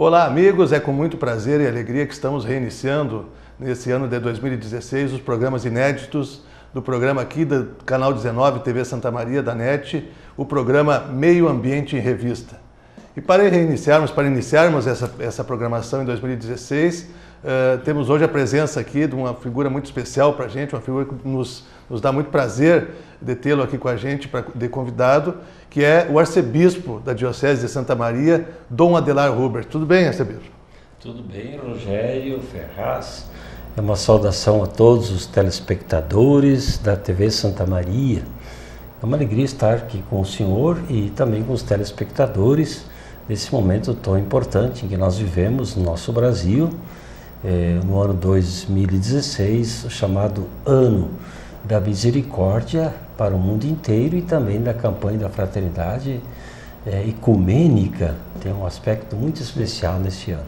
Olá, amigos, é com muito prazer e alegria que estamos reiniciando nesse ano de 2016 os programas inéditos do programa aqui do Canal 19 TV Santa Maria da NET, o programa Meio Ambiente em Revista. E para iniciarmos essa programação em 2016, temos hoje a presença aqui de uma figura muito especial para a gente, uma figura que nos dá muito prazer de tê-lo aqui com a gente de convidado, que é o arcebispo da Diocese de Santa Maria, Dom Adelar Huber. Tudo bem, arcebispo? Tudo bem, Rogério Ferraz. É uma saudação a todos os telespectadores da TV Santa Maria. É uma alegria estar aqui com o senhor e também com os telespectadores nesse momento tão importante em que nós vivemos no nosso Brasil, no ano 2016, o chamado Ano da Misericórdia para o mundo inteiro e também da campanha da fraternidade ecumênica. Tem um aspecto muito especial neste ano.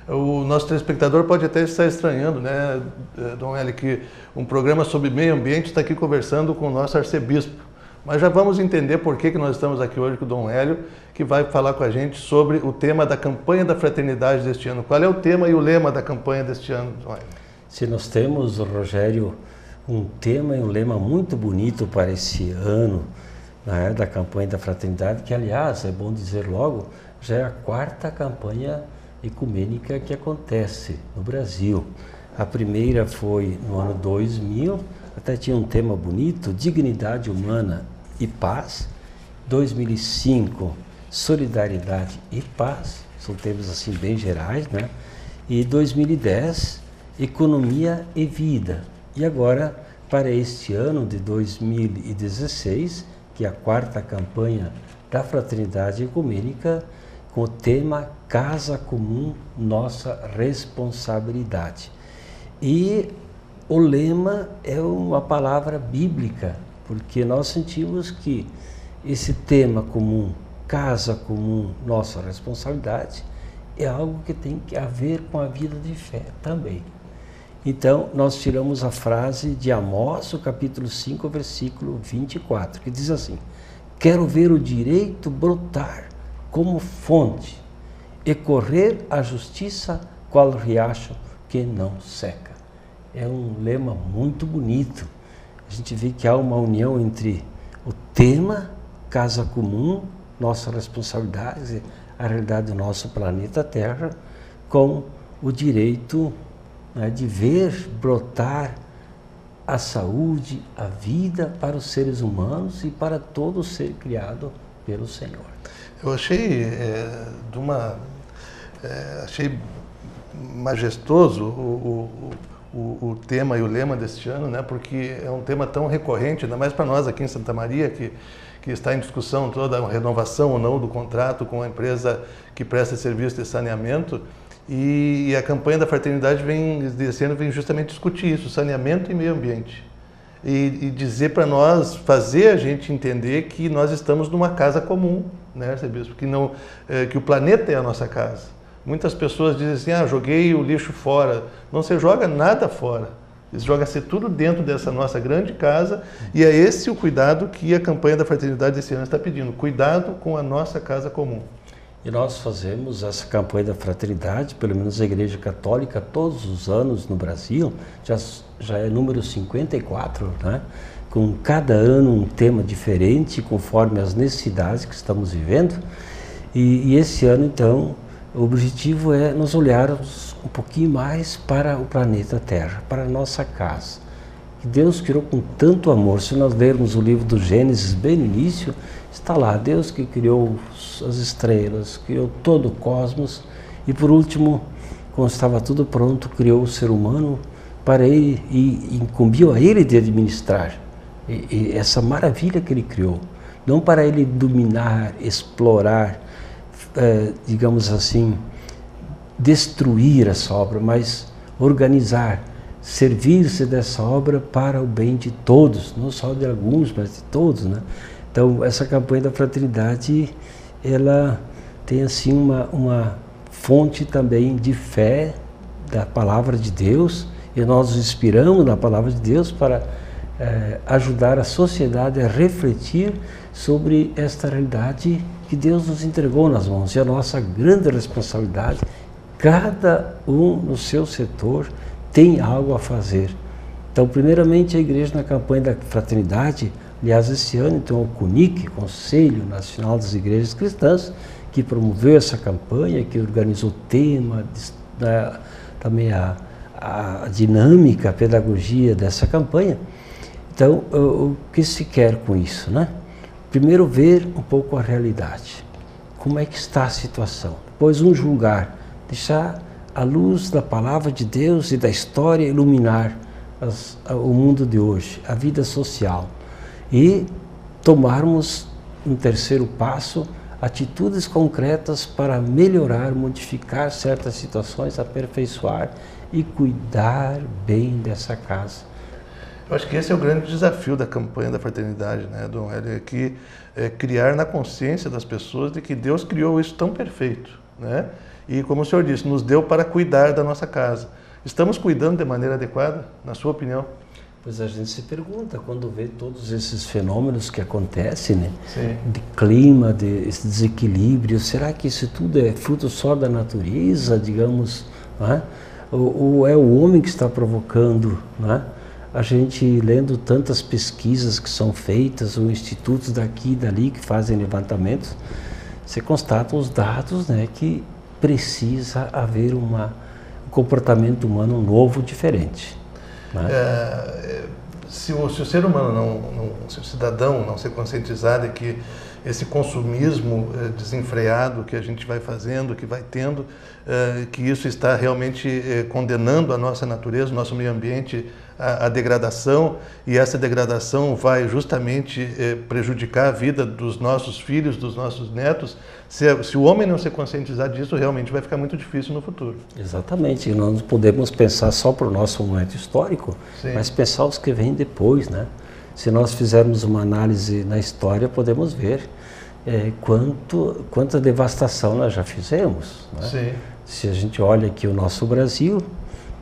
O nosso telespectador pode até estar estranhando, né, Dom Hélio, que um programa sobre meio ambiente está aqui conversando com o nosso arcebispo. Mas já vamos entender por que nós estamos aqui hoje com o Dom Hélio, que vai falar com a gente sobre o tema da campanha da fraternidade deste ano. Qual é o tema e o lema da campanha deste ano, Dom Hélio? Se nós temos, Rogério, um tema e um lema muito bonito para esse ano, né, da campanha da fraternidade, que, aliás, é bom dizer logo, já é a quarta campanha ecumênica que acontece no Brasil. A primeira foi no ano 2000, até tinha um tema bonito, dignidade humana e paz. 2005, solidariedade e paz, são termos assim bem gerais, né? E 2010, economia e vida. E agora, para este ano de 2016, que é a quarta campanha da Fraternidade Ecumênica, com o tema Casa Comum, Nossa Responsabilidade. E o lema é uma palavra bíblica, porque nós sentimos que esse tema comum, casa comum, nossa responsabilidade, é algo que tem que ver com a vida de fé também. Então, nós tiramos a frase de Amós, o capítulo 5, versículo 24, que diz assim: quero ver o direito brotar como fonte e correr a justiça qual riacho que não seca. É um lema muito bonito. A gente vê que há uma união entre o tema, casa comum, nossa responsabilidade, a realidade do nosso planeta Terra, com o direito, né, de ver brotar a saúde, a vida para os seres humanos e para todo ser criado pelo Senhor. Eu achei achei majestoso o tema e o lema deste ano, né? Porque é um tema tão recorrente, ainda mais para nós aqui em Santa Maria, que está em discussão toda a renovação ou não do contrato com a empresa que presta serviço de saneamento. E a campanha da fraternidade desse ano vem justamente discutir isso, saneamento e meio ambiente. E dizer para nós, fazer a gente entender que nós estamos numa casa comum, né, arcebispo? Que o planeta é a nossa casa. Muitas pessoas dizem assim, joguei o lixo fora. Não se joga nada fora. Joga-se tudo dentro dessa nossa grande casa, e é esse o cuidado que a campanha da fraternidade desse ano está pedindo, cuidado com a nossa casa comum. E nós fazemos essa campanha da fraternidade, pelo menos a Igreja Católica, todos os anos no Brasil, já é número 54, né? Com cada ano um tema diferente, conforme as necessidades que estamos vivendo. E esse ano, então, o objetivo é nós olharmos um pouquinho mais para o planeta Terra, para a nossa casa, que Deus criou com tanto amor. Se nós lermos o livro do Gênesis, bem no início, está lá, Deus que criou as estrelas, criou todo o cosmos e, por último, quando estava tudo pronto, criou o ser humano para ele e incumbiu a ele de administrar e essa maravilha que ele criou, não para ele dominar, explorar, digamos assim, destruir essa obra, mas organizar, servir-se dessa obra para o bem de todos, não só de alguns, mas de todos, né? Então, essa campanha da fraternidade, ela tem assim uma fonte também de fé da palavra de Deus, e nós nos inspiramos na palavra de Deus para ajudar a sociedade a refletir sobre esta realidade que Deus nos entregou nas mãos. E a nossa grande responsabilidade, cada um no seu setor tem algo a fazer. Então, primeiramente, a igreja na campanha da fraternidade, aliás, esse ano, então, o CUNIC, Conselho Nacional das Igrejas Cristãs, que promoveu essa campanha, que organizou o tema, também a dinâmica, a pedagogia dessa campanha. Então, o que se quer com isso, né? Primeiro, ver um pouco a realidade. Como é que está a situação? Depois, julgar, deixar a luz da palavra de Deus e da história iluminar o mundo de hoje, a vida social. E tomarmos um terceiro passo, atitudes concretas para melhorar, modificar certas situações, aperfeiçoar e cuidar bem dessa casa. Eu acho que esse é o grande desafio da campanha da fraternidade, né, Dom Hélio, que é criar na consciência das pessoas de que Deus criou isso tão perfeito, né? E como o senhor disse, nos deu para cuidar da nossa casa. Estamos cuidando de maneira adequada, na sua opinião? Pois a gente se pergunta, quando vê todos esses fenômenos que acontecem, né? Sim. De clima, esse desequilíbrio, será que isso tudo é fruto só da natureza, digamos, né? Ou é o homem que está provocando, né? A gente lendo tantas pesquisas que são feitas, ou institutos daqui e dali que fazem levantamentos, você constata os dados, né, que precisa haver um comportamento humano novo, diferente. Né? Se o ser humano, se o cidadão não se conscientizar de que esse consumismo desenfreado que a gente vai fazendo, que vai tendo, que isso está realmente condenando a nossa natureza, o nosso meio ambiente à degradação, e essa degradação vai justamente prejudicar a vida dos nossos filhos, dos nossos netos. Se o homem não se conscientizar disso, realmente vai ficar muito difícil no futuro. Exatamente, nós não podemos pensar só para o nosso momento histórico, sim, mas pensar os que vêm depois, né? Se nós fizermos uma análise na história, podemos ver quanta devastação nós já fizemos, né? Sim. Se a gente olha aqui o nosso Brasil,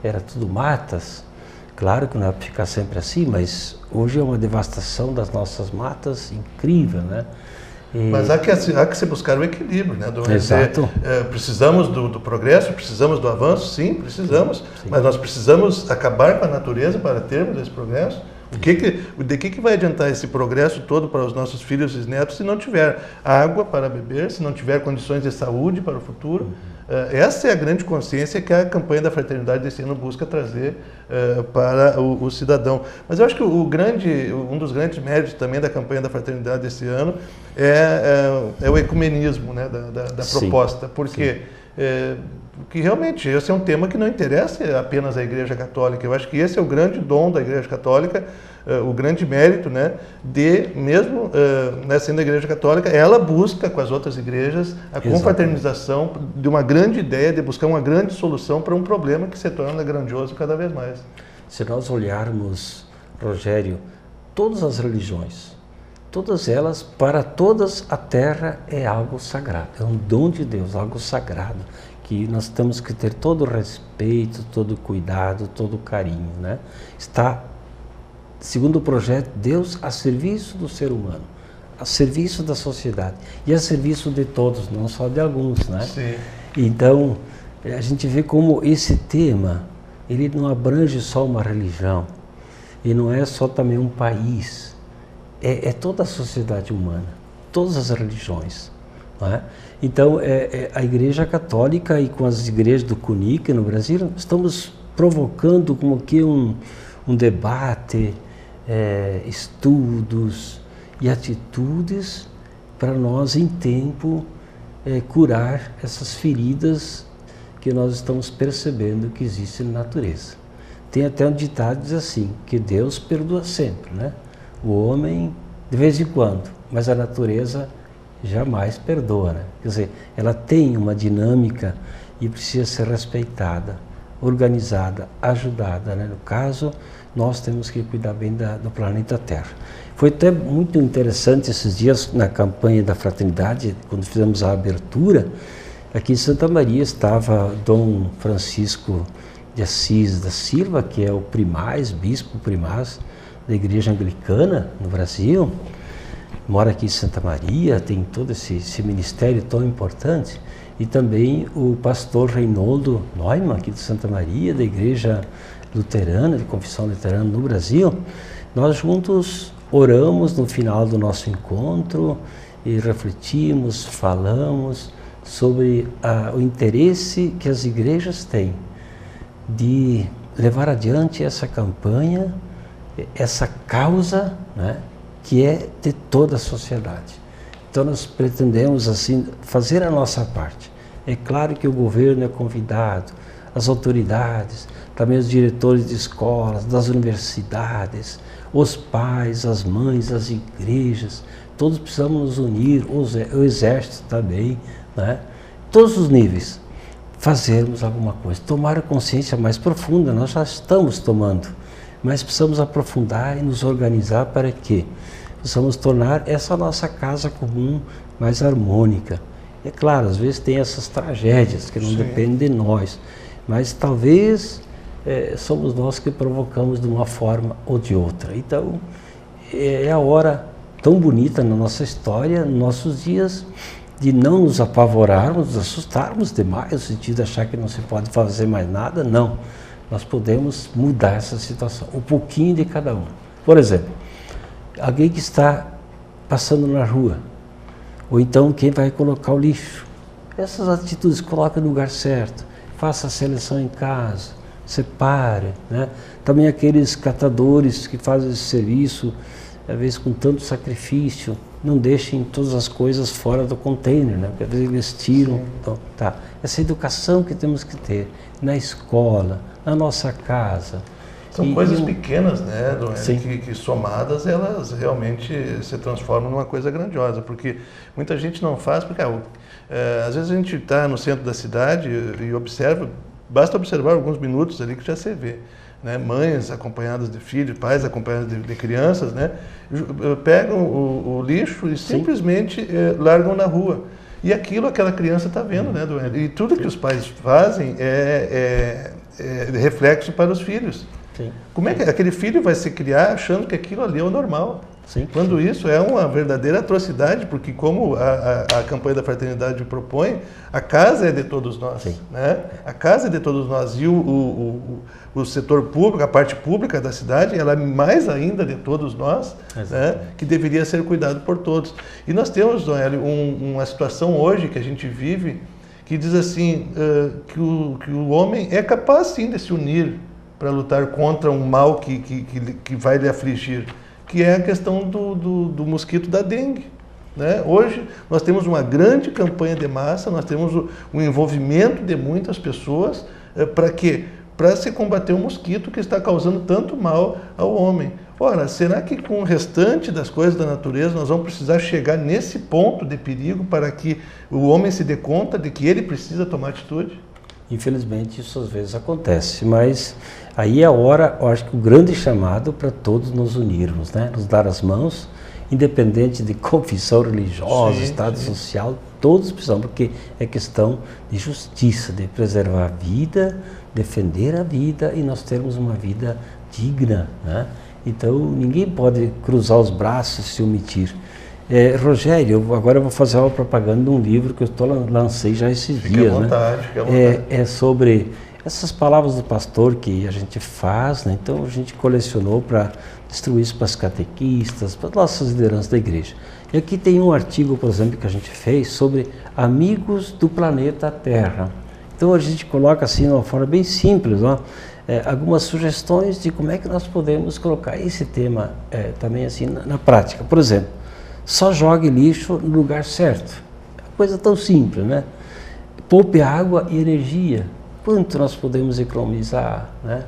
era tudo matas. Claro que não é para ficar sempre assim, mas hoje é uma devastação das nossas matas incrível, né? Mas há que se buscar o equilíbrio, né? Exato. Precisamos do progresso, precisamos do avanço, sim, precisamos, sim. Mas nós precisamos acabar com a natureza para termos esse progresso. De que vai adiantar esse progresso todo para os nossos filhos e netos se não tiver água para beber, se não tiver condições de saúde para o futuro? Essa é a grande consciência que a campanha da fraternidade desse ano busca trazer para o cidadão. Mas eu acho que um dos grandes méritos também da campanha da fraternidade desse ano é o ecumenismo, né, da proposta, porque realmente esse é um tema que não interessa apenas à Igreja Católica. Eu acho que esse é o grande dom da Igreja Católica, o grande mérito, né, mesmo sendo a Igreja Católica, ela busca com as outras igrejas a confraternização de uma grande ideia, de buscar uma grande solução para um problema que se torna grandioso cada vez mais. Se nós olharmos, Rogério, todas as religiões, todas elas, para todas a terra é algo sagrado, é um dom de Deus, algo sagrado, que nós temos que ter todo o respeito, todo o cuidado, todo o carinho, né? Está, segundo o projeto, Deus a serviço do ser humano, a serviço da sociedade e a serviço de todos, não só de alguns, né? Sim. Então, a gente vê como esse tema, ele não abrange só uma religião, e não é só também um país, é toda a sociedade humana, todas as religiões. Não é? Então, a Igreja Católica e com as igrejas do CUNIC no Brasil, estamos provocando como que um debate, estudos e atitudes para nós, em tempo, curar essas feridas que nós estamos percebendo que existem na natureza. Tem até um ditado que diz assim, que Deus perdoa sempre, né? O homem, de vez em quando, mas a natureza jamais perdoa, né? Quer dizer, ela tem uma dinâmica e precisa ser respeitada, organizada, ajudada, né? No caso, nós temos que cuidar bem do planeta Terra. Foi até muito interessante esses dias na campanha da fraternidade, quando fizemos a abertura, aqui em Santa Maria estava Dom Francisco de Assis da Silva, que é o primaz, bispo primaz da Igreja Anglicana no Brasil, mora aqui em Santa Maria, tem todo esse ministério tão importante, e também o pastor Reinoldo Neumann, aqui de Santa Maria, da Igreja Luterana, de Confissão Luterana no Brasil. Nós juntos oramos no final do nosso encontro e refletimos, falamos sobre o interesse que as igrejas têm de levar adiante essa campanha, essa causa, né, que é de toda a sociedade. Então nós pretendemos assim fazer a nossa parte. É claro que o governo é convidado, as autoridades, também os diretores de escolas, das universidades, os pais, as mães, as igrejas, todos precisamos nos unir, o exército também, né? Todos os níveis, fazermos alguma coisa, tomar a consciência mais profunda. Nós já estamos tomando, mas precisamos aprofundar e nos organizar para que possamos tornar essa nossa casa comum mais harmônica. É claro, às vezes tem essas tragédias que não dependem de nós, mas talvez somos nós que provocamos de uma forma ou de outra. Então, é a hora tão bonita na nossa história, nos nossos dias, de não nos apavorarmos, nos assustarmos demais, no sentido de achar que não se pode fazer mais nada. Não, nós podemos mudar essa situação, um pouquinho de cada um. Por exemplo, alguém que está passando na rua, ou então quem vai colocar o lixo. Essas atitudes, coloca no lugar certo, faça a seleção em casa, separe, né? Também aqueles catadores que fazem esse serviço, às vezes com tanto sacrifício, não deixem todas as coisas fora do container, né? Porque às vezes eles tiram. Então, tá. Essa educação que temos que ter na escola, na nossa casa. São coisas pequenas, né, que somadas elas realmente se transformam numa coisa grandiosa, porque muita gente não faz, porque às vezes a gente está no centro da cidade e observa, basta observar alguns minutos ali que já se vê, né, mães acompanhadas de filhos, pais acompanhados de crianças, né, pegam o lixo e simplesmente largam na rua. E aquela criança está vendo, né, e tudo que os pais fazem é reflexo para os filhos. Sim. Como é que aquele filho vai se criar achando que aquilo ali é o normal? Sim. Quando isso é uma verdadeira atrocidade, porque como a campanha da fraternidade propõe, a casa é de todos nós. Sim. Né? A casa é de todos nós. E o setor público, a parte pública da cidade, ela é mais ainda de todos nós, né? Que deveria ser cuidado por todos. E nós temos, Dom Hélio, uma situação hoje que a gente vive, que diz assim, que o homem é capaz sim de se unir para lutar contra um mal que vai lhe afligir, que é a questão do mosquito da dengue. Né? Hoje nós temos uma grande campanha de massa, nós temos o envolvimento de muitas pessoas para quê? Para se combater o mosquito que está causando tanto mal ao homem. Ora, será que com o restante das coisas da natureza nós vamos precisar chegar nesse ponto de perigo para que o homem se dê conta de que ele precisa tomar atitude? Infelizmente isso às vezes acontece, mas aí é a hora, eu acho que o grande chamado para todos nos unirmos, né? Nos dar as mãos, independente de confissão religiosa, estado social, todos precisam, porque é questão de justiça, de preservar a vida, defender a vida e nós termos uma vida digna, né? Então ninguém pode cruzar os braços e se omitir. Rogério, agora eu vou fazer uma propaganda de um livro que eu lancei já esses dias, fique à vontade. É sobre essas palavras do pastor que a gente faz, né? Então a gente colecionou para distribuir isso para as catequistas, para as nossas lideranças da igreja. E aqui tem um artigo, por exemplo, que a gente fez sobre amigos do planeta Terra. Então a gente coloca assim de uma forma bem simples, ó, algumas sugestões de como é que nós podemos colocar esse tema também assim na prática. Por exemplo, só jogue lixo no lugar certo. Coisa tão simples, né? Poupe água e energia. Quanto nós podemos economizar, né?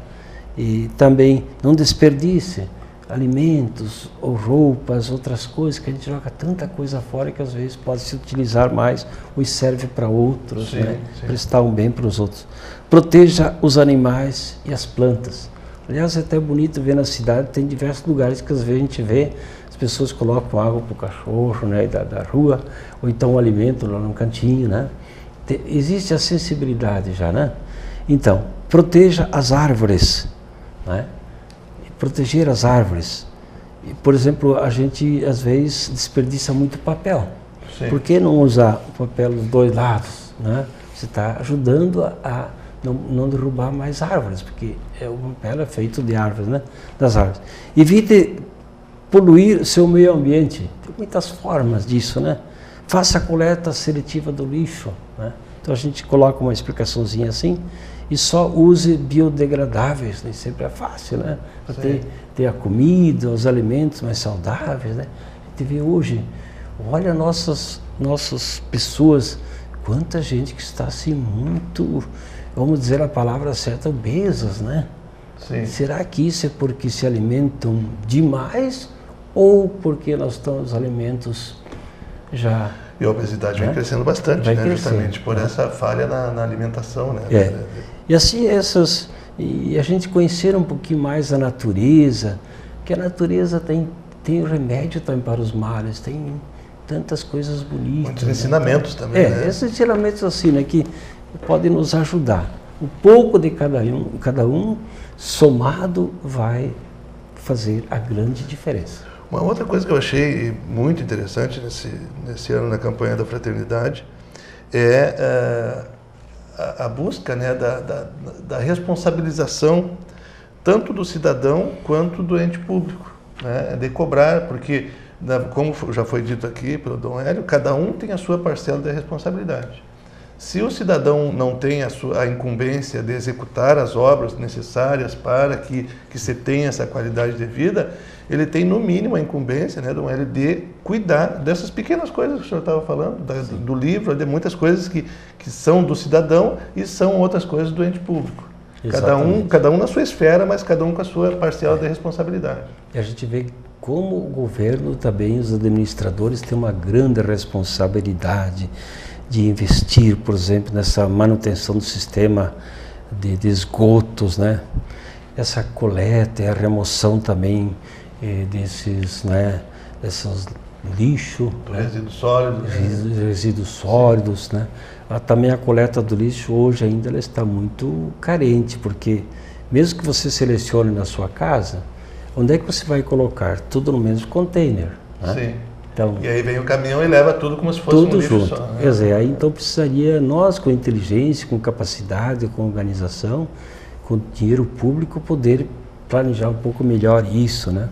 E também não desperdice alimentos ou roupas, outras coisas, que a gente joga tanta coisa fora que às vezes pode se utilizar mais ou serve para outros, né? Prestar um bem para os outros. Proteja os animais e as plantas. Aliás, é até bonito ver na cidade, tem diversos lugares que às vezes a gente vê pessoas colocam água para o cachorro, né, da rua, ou então o alimento lá no cantinho, né? Existe a sensibilidade já, né? Então, proteja as árvores, né? Proteger as árvores. por exemplo, a gente às vezes desperdiça muito papel. Sim. Por que não usar o papel dos dois lados, né? Você está ajudando a não derrubar mais árvores, porque o papel é feito de árvores, né? Das árvores. Evite poluir seu meio ambiente. Tem muitas formas disso, né? Faça a coleta seletiva do lixo, né? Então a gente coloca uma explicaçãozinha assim e só use biodegradáveis, nem sempre é fácil, né? Para ter a comida, os alimentos mais saudáveis, né? A gente vê hoje, olha nossas pessoas, quanta gente que está assim muito, vamos dizer a palavra certa, obesas, né? Sim. Será que isso é porque se alimentam demais ou porque nós estamos alimentos já... E a obesidade vem crescendo bastante, vai né? Crescendo, justamente por essa falha na alimentação, né? E assim e a gente conhecer um pouquinho mais a natureza, que a natureza tem remédio também para os males, tem tantas coisas bonitas. Muitos ensinamentos também, né? Esses ensinamentos assim, né, que podem nos ajudar. Um pouco de cada um somado vai fazer a grande diferença. Uma outra coisa que eu achei muito interessante nesse ano na campanha da fraternidade é a busca, né, da responsabilização tanto do cidadão quanto do ente público, né, de cobrar, porque, como já foi dito aqui pelo Dom Hélio, cada um tem a sua parcela de responsabilidade. Se o cidadão não tem a incumbência de executar as obras necessárias para que se tenha essa qualidade de vida, ele tem no mínimo a incumbência, né, Dom Hélio, de cuidar dessas pequenas coisas que o senhor estava falando, do livro, de muitas coisas que são do cidadão e são outras coisas do ente público. Cada um na sua esfera, mas cada um com a sua parcela de responsabilidade. E a gente vê como o governo também, os administradores, têm uma grande responsabilidade de investir, por exemplo, nessa manutenção do sistema de esgotos, né? Essa coleta e a remoção também desses lixo, resíduos sólidos, né? Também a coleta do lixo hoje ainda ela está muito carente, porque mesmo que você selecione na sua casa, onde é que você vai colocar? Tudo no mesmo container, né? Sim. Então, e aí vem o caminhão e leva tudo como se fosse tudo um lixo junto. só. Né? Quer dizer, aí então precisaria nós, com inteligência, com capacidade, com organização, com dinheiro público, poder planejar um pouco melhor isso, né?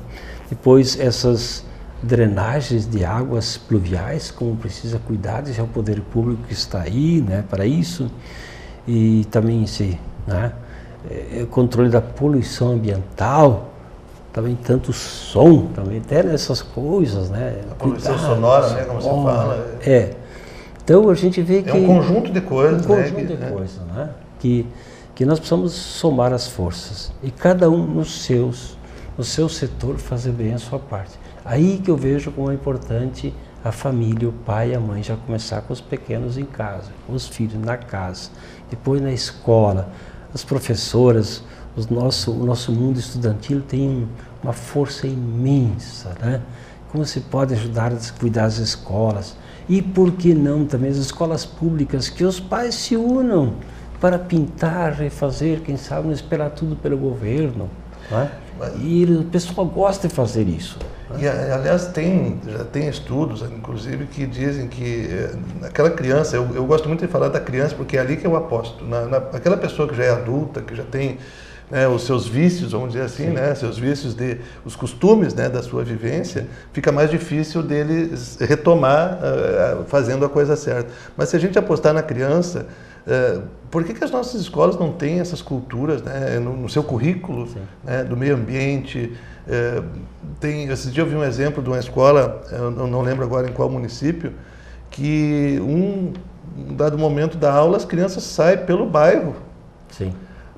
Depois essas drenagens de águas pluviais, como precisa cuidar, já o poder público que está aí, né, para isso, e também o controle da poluição ambiental, também tanto som, também até nessas coisas, né? A poluição sonora, né, como você fala. Então a gente vê que... É um conjunto de coisas, coisas, né? Que nós precisamos somar as forças e cada um no seu setor fazer bem a sua parte. Aí que eu vejo como é importante a família, o pai e a mãe já começar com os pequenos em casa, com os filhos na casa, depois na escola, as professoras, o nosso mundo estudantil tem uma força imensa, né? Como se pode ajudar a cuidar das escolas e por que não também as escolas públicas, que os pais se unam para pintar, refazer, quem sabe não esperar tudo pelo governo, né? E o pessoal gosta de fazer isso. E, aliás, já tem estudos, inclusive, que dizem que aquela criança, eu gosto muito de falar da criança, porque é ali que eu aposto, aquela pessoa que já é adulta, que já tem, né, os seus vícios, vamos dizer assim, né, seus vícios, os costumes, né, da sua vivência, fica mais difícil dele retomar fazendo a coisa certa. Mas se a gente apostar na criança, por que as nossas escolas não têm essas culturas, né, no seu currículo, né, do meio ambiente? Esse dia eu vi um exemplo de uma escola, eu não lembro agora em qual município, que um dado momento da aula as crianças saem pelo bairro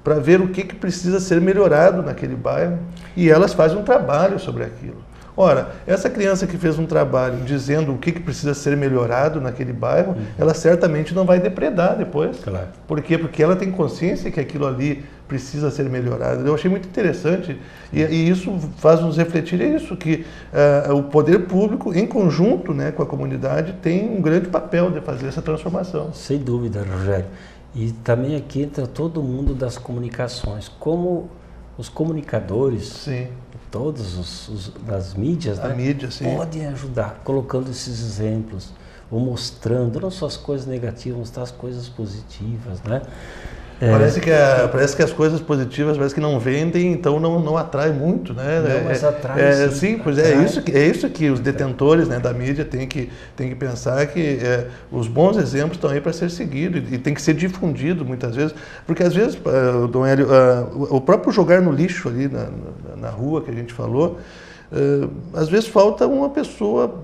para ver o que precisa ser melhorado naquele bairro e elas fazem um trabalho sobre aquilo. Ora, essa criança que fez um trabalho dizendo o que precisa ser melhorado naquele bairro, ela certamente não vai depredar depois. Claro. Por quê? Porque ela tem consciência que aquilo ali precisa ser melhorado. Eu achei muito interessante e isso faz nos refletir isso, que o poder público, em conjunto, né, com a comunidade, tem um grande papel de fazer essa transformação. Sem dúvida, Rogério. E também aqui entra todo mundo das comunicações. Como os comunicadores, Sim. todos as mídias, A mídia, sim. podem ajudar, colocando esses exemplos, ou mostrando não só as coisas negativas, mostrar as coisas positivas, né? Parece que as coisas positivas parece que não vendem, então não atrai muito, né? Não, mas atrai, sim, pois é isso que os detentores, né, da mídia têm que pensar, que os bons exemplos estão aí para ser seguidos e tem que ser difundido muitas vezes, porque às vezes, Dom Hélio, o próprio jogar no lixo ali na rua que a gente falou, às vezes falta uma pessoa,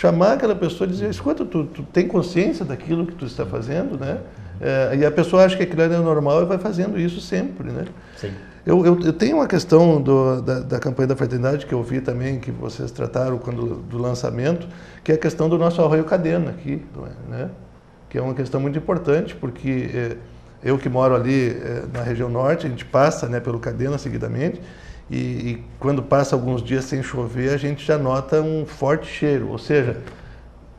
chamar aquela pessoa e dizer, escuta, tu tem consciência daquilo que tu está fazendo, né? E a pessoa acha que aquilo é normal e vai fazendo isso sempre, né? Sim. Eu tenho uma questão da campanha da fraternidade que eu vi também, que vocês trataram do lançamento, que é a questão do nosso Arroio Cadena aqui, né? Que é uma questão muito importante, porque eu que moro ali na região norte, a gente passa, né, pelo Cadena seguidamente, e quando passa alguns dias sem chover, a gente já nota um forte cheiro, ou seja,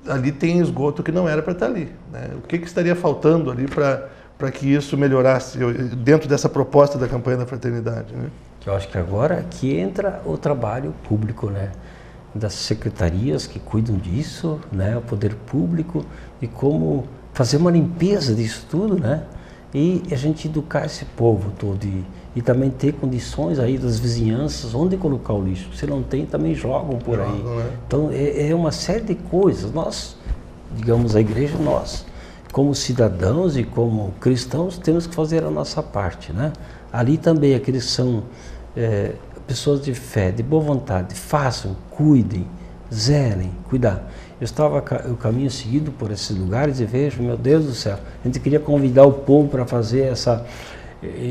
ali tem esgoto que não era para estar ali, né? O que estaria faltando ali para que isso melhorasse dentro dessa proposta da campanha da fraternidade, né? Eu acho que agora que entra o trabalho público, né? Das secretarias que cuidam disso, né? O poder público e como fazer uma limpeza disso tudo, né? E a gente educar esse povo todo e também ter condições aí das vizinhanças onde colocar o lixo. Se não tem, também jogam por aí. Né? Então é uma série de coisas. Nós, digamos, a igreja, nós, como cidadãos e como cristãos, temos que fazer a nossa parte, né? Ali também aqueles que são pessoas de fé, de boa vontade, façam, cuidem, zelem, cuidar. Eu estava o caminho seguido por esses lugares e vejo, meu Deus do céu, a gente queria convidar o povo para fazer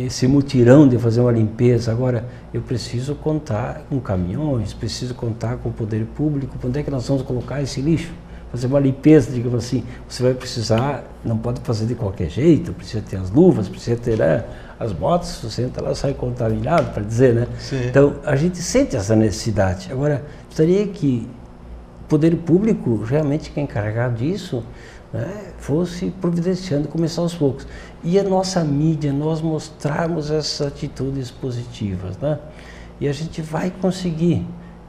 esse mutirão de fazer uma limpeza. Agora, eu preciso contar com caminhões, preciso contar com o poder público, onde é que nós vamos colocar esse lixo? Fazer uma limpeza, digamos assim, você vai precisar, não pode fazer de qualquer jeito, precisa ter as luvas, precisa ter, né, as botas, se você entra lá sai contaminado, para dizer, né? Sim. Então, a gente sente essa necessidade. Agora, gostaria que o poder público, realmente que é encarregado disso, né, fosse providenciando, começar aos poucos. E a nossa mídia, nós mostrarmos essas atitudes positivas, né? E a gente vai conseguir.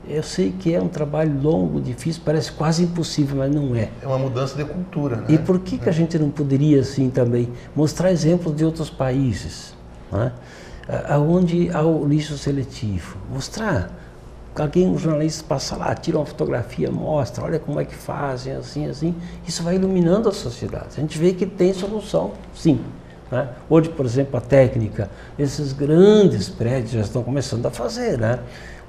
Eu sei que é um trabalho longo, difícil, parece quase impossível, mas não é. É uma mudança de cultura, né? E por que a gente não poderia, assim, também mostrar exemplos de outros países, né? Onde há o lixo seletivo? Mostrar. Um jornalista passa lá, tira uma fotografia, mostra, olha como é que fazem, assim. Isso vai iluminando a sociedade. A gente vê que tem solução, sim. Né? Hoje, por exemplo, a técnica, esses grandes prédios já estão começando a fazer, né?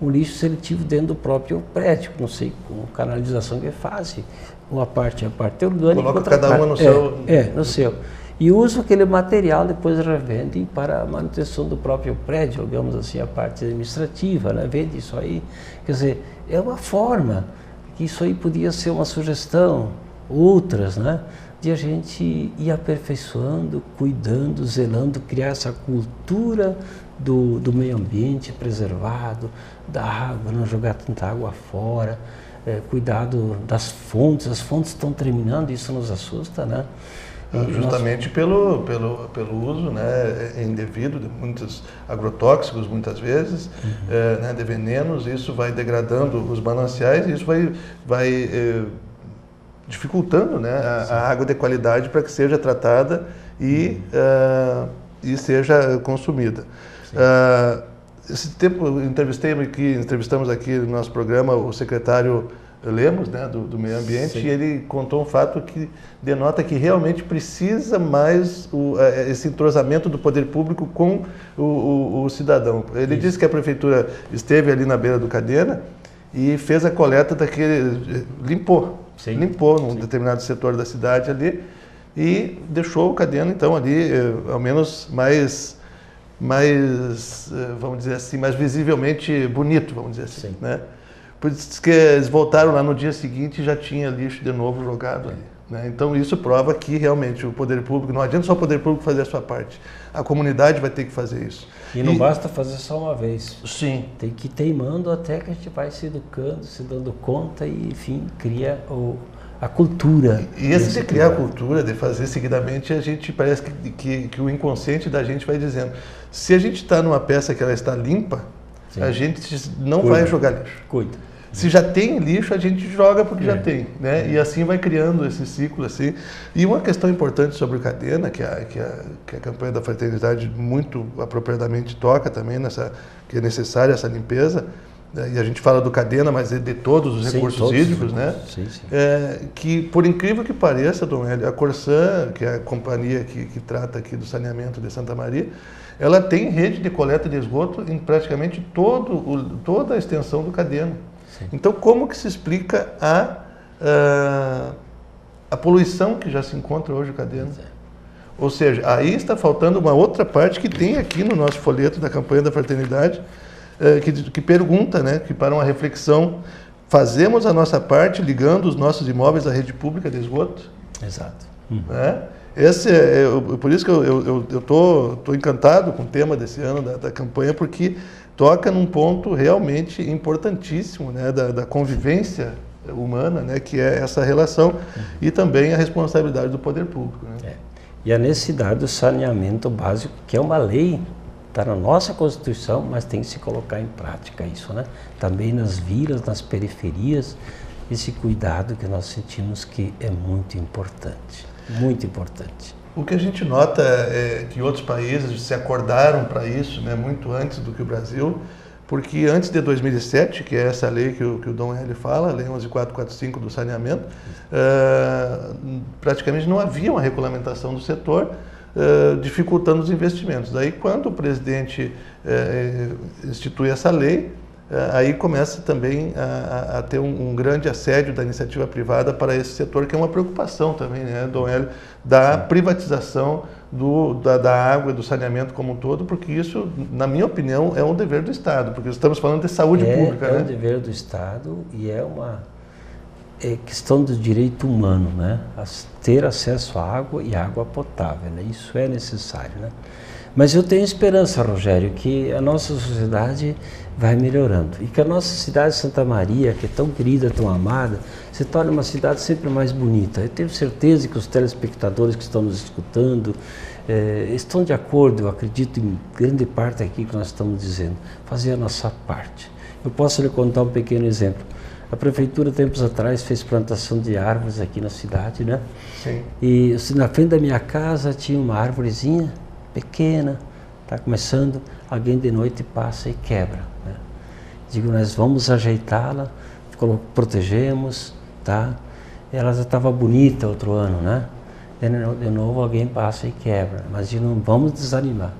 O lixo seletivo dentro do próprio prédio, não sei, com canalização que fazem. Uma parte é a parte orgânica, coloca outra cada uma no seu... no seu. E usa aquele material, depois revendem para a manutenção do próprio prédio, digamos assim, a parte administrativa, né? Vende isso aí. Quer dizer, é uma forma que isso aí podia ser uma sugestão, outras, né? De a gente ir aperfeiçoando, cuidando, zelando, criar essa cultura do meio ambiente preservado, da água, não jogar tanta água fora, cuidado das fontes, as fontes estão terminando, isso nos assusta, né? Justamente pelo uso, né, indevido de muitos agrotóxicos, muitas vezes, né, de venenos, isso vai degradando os mananciais e isso vai dificultando, né, a água de qualidade para que seja tratada e seja consumida. Esse tempo entrevistamos aqui no nosso programa o secretário Lemos, né, do Meio Ambiente, sim, e ele contou um fato que denota que realmente precisa mais esse entrosamento do poder público com o cidadão. Ele disse que a prefeitura esteve ali na beira do Cadena e fez a coleta limpou num determinado setor da cidade ali e deixou o Cadena, então, ali, ao menos mais, vamos dizer assim, mais visivelmente bonito, vamos dizer assim, né? Por isso que eles voltaram lá no dia seguinte e já tinha lixo de novo jogado ali. né? Então isso prova que realmente o poder público, não adianta só o poder público fazer a sua parte, a comunidade vai ter que fazer isso. E não basta fazer só uma vez. Sim. Tem que ir teimando até que a gente vai se educando, se dando conta e, enfim, cria a cultura. E esse de criar a cultura, de fazer seguidamente, a gente parece que o inconsciente da gente vai dizendo, se a gente está numa peça que ela está limpa, sim, a gente não vai jogar lixo. Cuida. Se já tem lixo, a gente joga porque já tem, né? E assim vai criando esse ciclo, assim. E uma questão importante sobre o Cadena, que a campanha da fraternidade muito apropriadamente toca também, que é necessária essa limpeza, né? E a gente fala do Cadena, mas é de todos os recursos hídricos, né? Sim, sim. Que, por incrível que pareça, Dom Hélio, a Corsan, que é a companhia que trata aqui do saneamento de Santa Maria, ela tem rede de coleta de esgoto em praticamente toda a extensão do Cadena. Então, como que se explica a poluição que já se encontra hoje no Cadena? Ou seja, aí está faltando uma outra parte que tem aqui no nosso folheto da campanha da fraternidade, que pergunta, né, que para uma reflexão, fazemos a nossa parte ligando os nossos imóveis à rede pública de esgoto? Exato. Né? Por isso que eu estou encantado com o tema desse ano da campanha, porque toca num ponto realmente importantíssimo, né, da convivência humana, né, que é essa relação, e também a responsabilidade do poder público. Né? E a necessidade do saneamento básico, que é uma lei, está na nossa Constituição, mas tem que se colocar em prática isso, né? Também nas vilas, nas periferias, esse cuidado que nós sentimos que é muito importante, muito importante. O que a gente nota é que outros países se acordaram para isso, né, muito antes do que o Brasil, porque antes de 2007, que é essa lei que o Dom Hélio fala, a Lei 11.445 do saneamento, praticamente não havia uma regulamentação do setor, dificultando os investimentos. Daí, quando o presidente institui essa lei, aí começa também a ter um grande assédio da iniciativa privada para esse setor, que é uma preocupação também, né, Dom Hélio, da privatização da água e do saneamento como um todo, porque isso, na minha opinião, é um dever do Estado, porque estamos falando de saúde pública. É um dever do Estado e é uma questão do direito humano, né? Ter acesso à água e água potável, né? Isso é necessário, né? Mas eu tenho esperança, Rogério, que a nossa sociedade vai melhorando e que a nossa cidade de Santa Maria, que é tão querida, tão amada, se torne uma cidade sempre mais bonita. Eu tenho certeza que os telespectadores que estão nos escutando estão de acordo, eu acredito em grande parte aqui que nós estamos dizendo, fazer a nossa parte. Eu posso lhe contar um pequeno exemplo. A prefeitura, tempos atrás, fez plantação de árvores aqui na cidade, né? Sim. E na frente da minha casa tinha uma árvorezinha pequena, está começando, alguém de noite passa e quebra, né? Digo, nós vamos ajeitá-la, protegemos, tá? Ela já estava bonita outro ano, né? De novo alguém passa e quebra, mas não vamos desanimar.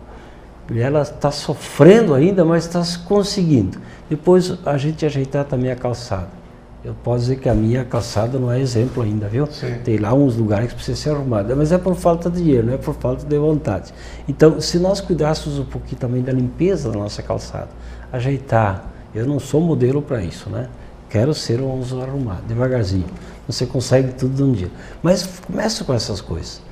E ela está sofrendo ainda, mas está conseguindo. Depois a gente ajeitar também a calçada. Eu posso dizer que a minha calçada não é exemplo ainda, viu? Sim. Tem lá uns lugares que precisam ser arrumados, mas é por falta de dinheiro, não é por falta de vontade. Então, se nós cuidássemos um pouquinho também da limpeza da nossa calçada, ajeitar, eu não sou modelo para isso, né? Quero ser um uso arrumado, devagarzinho. Você consegue tudo de um dia. Mas comece com essas coisas.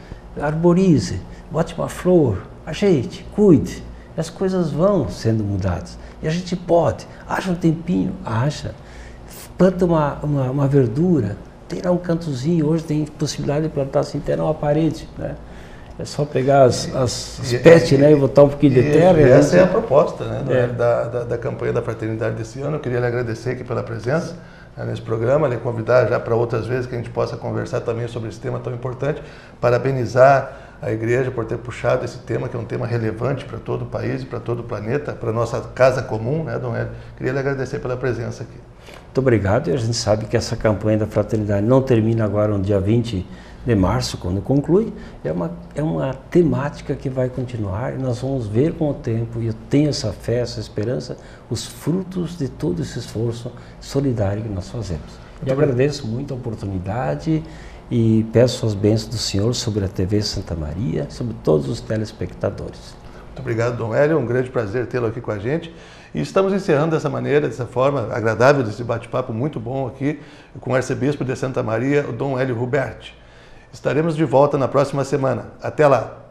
Arborize, bote uma flor, ajeite, cuide. As coisas vão sendo mudadas. E a gente pode. Acha um tempinho, acha. Planta uma verdura, tem lá um cantozinho, hoje tem possibilidade de plantar assim, até numa parede, né? É só pegar as pets, né, e botar um pouquinho de terra. E essa é a proposta, né, da campanha da fraternidade desse ano. Eu queria lhe agradecer aqui pela presença, né, nesse programa, lhe convidar já para outras vezes que a gente possa conversar também sobre esse tema tão importante, parabenizar a igreja por ter puxado esse tema, que é um tema relevante para todo o país e para todo o planeta, para a nossa casa comum, né, Dom Hélio? Queria lhe agradecer pela presença aqui. Muito obrigado, e a gente sabe que essa campanha da fraternidade não termina agora no dia 20 de março, quando conclui, é uma temática que vai continuar e nós vamos ver com o tempo, e eu tenho essa fé, essa esperança, os frutos de todo esse esforço solidário que nós fazemos. E agradeço muito a oportunidade e peço as bênçãos do Senhor sobre a TV Santa Maria, sobre todos os telespectadores. Muito obrigado, Dom Hélio, um grande prazer tê-lo aqui com a gente. E estamos encerrando dessa maneira, dessa forma agradável, desse bate-papo muito bom aqui, com o arcebispo de Santa Maria, o Dom Hélio Ruberti. Estaremos de volta na próxima semana. Até lá!